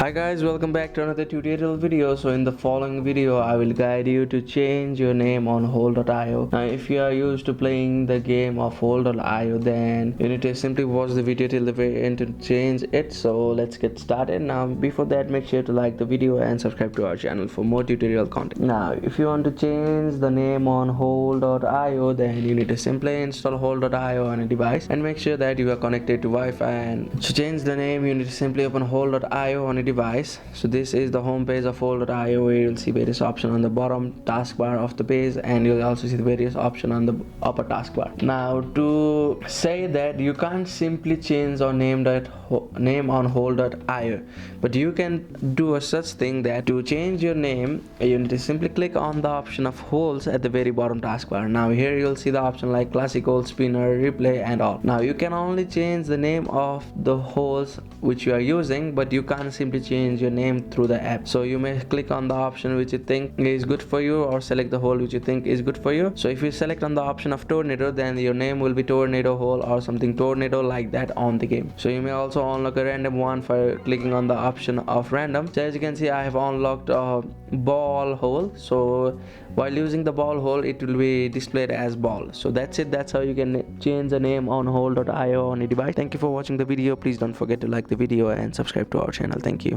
Hi guys, welcome back to another tutorial video. So in the following video I will guide you to change your name on hole.io. Now if you are used to playing the game of hole.io, then you need to simply watch the video till the very end to change it. So let's get started. Now before that, make sure to like the video and subscribe to our channel for more tutorial content. Now if you want to change the name on hole.io, then you need to simply install hole.io on a device and make sure that you are connected to Wi-Fi. And to change the name, you need to simply open hole.io on a device. So this is the home page of hole.io, where you'll see various options on the bottom taskbar of the page, and you'll also see the various options on the upper taskbar. Now to say that you can't simply change or name on hole.io, but you can do a such thing that to change your name, you need to simply click on the option of holes at the very bottom taskbar. Now here you'll see the option like classical, spinner, replay and all. Now you can only change the name of the holes which you are using, but you can't simply change your name through the app. So you may click on the option which you think is good for you, or select the hole which you think is good for you. So if you select on the option of tornado, then your name will be tornado hole or something tornado like that on the game. So you may also unlock a random one for clicking on the option of random. So as you can see, I have unlocked a ball hole. So while using the ball hole, it will be displayed as ball. So that's it. That's how you can change the name on hole.io on a device. Thank you for watching the video. Please don't forget to like the video and subscribe to our channel. Thank you.